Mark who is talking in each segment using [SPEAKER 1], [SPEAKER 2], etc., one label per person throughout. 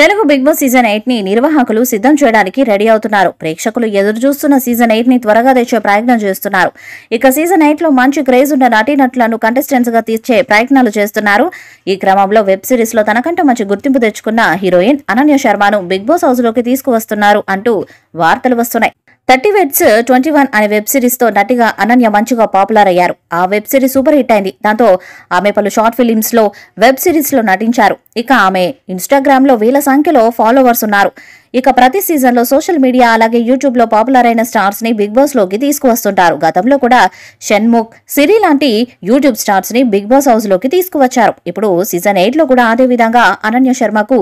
[SPEAKER 1] Telugu big boss season 8 ని నిర్వాహకులు సిద్ధం చేయడానికి రెడీ అవుతున్నారు. ప్రేక్షకులు ఎదురు చూస్తున్న సీజన్ 8 ని త్వరగా తెచ్చే ప్రయత్నం చేస్తున్నారు. ఇక సీజన్ 8 లో మంచి క్రేజ్ ఉన్న నటీనటులను కంటెస్టెంట్స్ గా తీర్చే ప్రయత్నాలు చేస్తున్నారు. ఈ క్రమంలో వెబ్ సిరీస్ లో తనకంటే మంచి గుర్తింపు తెచ్చుకున్న హీరోయిన్ అనన్య శర్మను బిగ్ బాస్ హౌస్ లోకి తీసుకువస్తున్నారు అంటూ వార్తలు వస్తున్నాయి. 30 Weds 21 అనే వెబ్ సిరీస్ తో నటిగా అనన్య మంచిగా పాపులర్ అయ్యారు. ఆ వెబ్ సిరీస్ సూపర్ హిట్ అయింది. దాంతో ఆమె పలు షార్ట్ ఫిలిమ్స్ లో వెబ్ సిరీస్ లో నటించారు. ఇక ఆమె ఇన్స్టాగ్రామ్ లో వేల సంఖ్యలో ఫాలోవర్స్ ఉన్నారు. ఇక ప్రతి సీజన్ లో సోషల్ మీడియా అలాగే యూట్యూబ్ లో పాపులర్ అయిన స్టార్స్ ని బిగ్ బాస్ లోకి తీసుకువస్తుంటారు. గతంలో కూడా షణ్ముఖ్, సిరి లాంటి యూట్యూబ్ స్టార్స్ ని బిగ్ బాస్ హౌస్ లోకి తీసుకువచ్చారు. ఇప్పుడు సీజన్ 8 లో కూడా అదే విధంగా అనన్య శర్మకు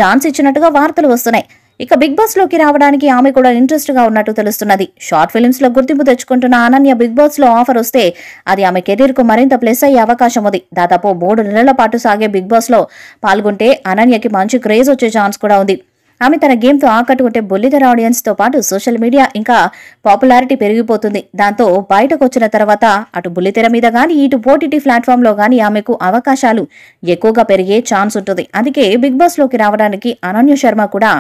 [SPEAKER 1] ఛాన్స్ ఇచ్చినట్టుగా వార్తలు వస్తున్నాయి. ఇక బిగ్ బాస్ లోకి రావడానికి ఆమె కూడా ఇంట్రెస్ట్ గా ఉన్నట్టు తెలుస్తున్నది. షార్ట్ ఫిల్మ్స్ లో గుర్తింపు తెచ్చుకుంటున్న అనన్య బిగ్ బాస్ లో ఆఫర్ వస్తే అది ఆమె కెరీర్ కు మరింత ప్లస్ అయ్యే అవకాశం ఉంది. దాదాపు 3 నెలల పాటు సాగే బిగ్ బాస్ లో పాల్గొంటే అనన్యకి మంచి క్రేజ్ వచ్చే ఛాన్స్ కూడా ఉంది. ఆమె తన గేమ్ తో ఆకట్టుకుంటే బుల్లితెర ఆడియన్స్ తో పాటు సోషల్ మీడియా ఇంకా పాపులారిటీ పెరిగిపోతుంది. దాంతో బయటకు వచ్చిన తర్వాత అటు బుల్లితెర మీద గానీ ఇటు ఓటీటీ ప్లాట్ఫామ్ లో గానీ ఆమెకు అవకాశాలు ఎక్కువగా పెరిగే ఛాన్స్ ఉంటుంది. అందుకే బిగ్ బాస్ లోకి రావడానికి అనన్య శర్మ కూడా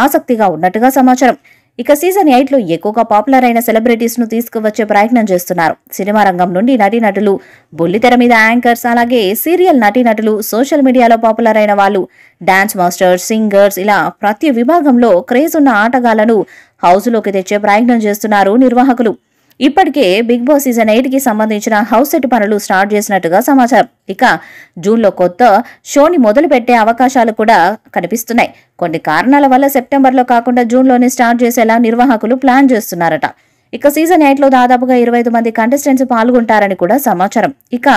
[SPEAKER 1] ఆసక్తిగా ఉన్నట్టుగా సమాచారం. ఇక సీజన్ 8 లో ఎక్కువగా పాపులర్ అయిన సెలబ్రిటీస్ ను తీసుకువచ్చే ప్రయత్నం చేస్తున్నారు. సినిమా రంగం నుండి నటీనటులు, బుల్లితెర మీద యాంకర్స్, అలాగే సీరియల్ నటీనటులు, సోషల్ మీడియాలో పాపులర్ అయిన వాళ్ళు, డాన్స్ మాస్టర్స్, సింగర్స్ ఇలా ప్రతి విభాగంలో క్రేజ్ ఉన్న ఆటగాళ్లను హౌస్ లోకి తెచ్చే ప్రయత్నం చేస్తున్నారు నిర్వాహకులు. ఇప్పటికే బిగ్ బాస్ సీజన్ 8 కి సంబంధించిన హౌస్ సెట్ పనులు స్టార్ట్ చేసినట్టుగా సమాచారం. ఇక జూన్లో కొత్త షోని మొదలు పెట్టే అవకాశాలు కూడా కనిపిస్తున్నాయి. కొన్ని కారణాల వల్ల సెప్టెంబర్లో కాకుండా జూన్లోనే స్టార్ట్ చేసేలా నిర్వాహకులు ప్లాన్ చేస్తున్నారట. ఇక సీజన్ 8 లో దాదాపుగా 25 మంది కంటెస్టెంట్స్ పాల్గొంటారని కూడా సమాచారం. ఇక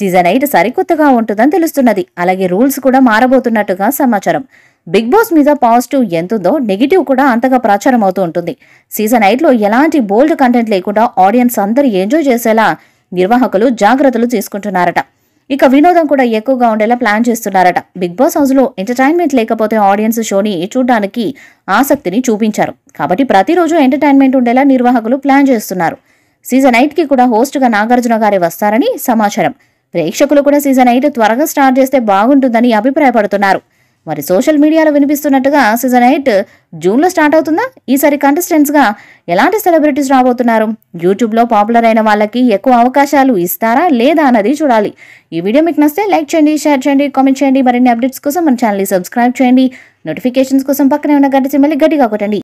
[SPEAKER 1] సీజన్ 8 సరికొత్తగా ఉంటుందని తెలుస్తున్నది. అలాగే రూల్స్ కూడా మారబోతున్నట్టుగా సమాచారం. బిగ్ బాస్ మీద పాజిటివ్ ఎంతుందో నెగిటివ్ కూడా అంతగా ప్రచారం అవుతూ ఉంటుంది. సీజన్ 8 లో ఎలాంటి బోల్డ్ కంటెంట్ లేకుండా ఆడియన్స్ అందరూ ఎంజాయ్ చేసేలా నిర్వాహకులు జాగ్రత్తలు తీసుకుంటున్నారట. ఇక వినోదం కూడా ఎక్కువగా ఉండేలా ప్లాన్ చేస్తున్నారట. బిగ్ బాస్ హౌస్ లో ఎంటర్టైన్మెంట్ లేకపోతే ఆడియన్స్ షోని చూడడానికి ఆసక్తిని చూపించారు. కాబట్టి ప్రతిరోజు ఎంటర్టైన్మెంట్ ఉండేలా నిర్వాహకులు ప్లాన్ చేస్తున్నారు. సీజన్ 8 కి కూడా హోస్ట్ గా నాగార్జున గారే వస్తారని సమాచారం. ప్రేక్షకులు కూడా సీజన్ 8 త్వరగా స్టార్ట్ చేస్తే బాగుంటుందని అభిప్రాయపడుతున్నారు. మరి సోషల్ మీడియాలో వినిపిస్తున్నట్టుగా సీజన్ 8 జూన్లో స్టార్ట్ అవుతుందా? ఈసారి కంటెస్టెంట్స్ గా ఎలాంటి సెలబ్రిటీస్ రాబోతున్నారు? యూట్యూబ్ లో పాపులర్ అయిన వాళ్ళకి ఎక్కువ అవకాశాలు ఇస్తారా లేదా అన్నది చూడాలి. ఈ వీడియో మీకు నచ్చితే లైక్ చేయండి, షేర్ చేయండి, కామెంట్ చేయండి. మరిన్ని అప్డేట్స్ కోసం మన ఛానల్ ని సబ్స్క్రైబ్ చేయండి. నోటిఫికేషన్స్ కోసం పక్కనే ఉన్న గంట సింబల్ గట్టిగా కొట్టండి.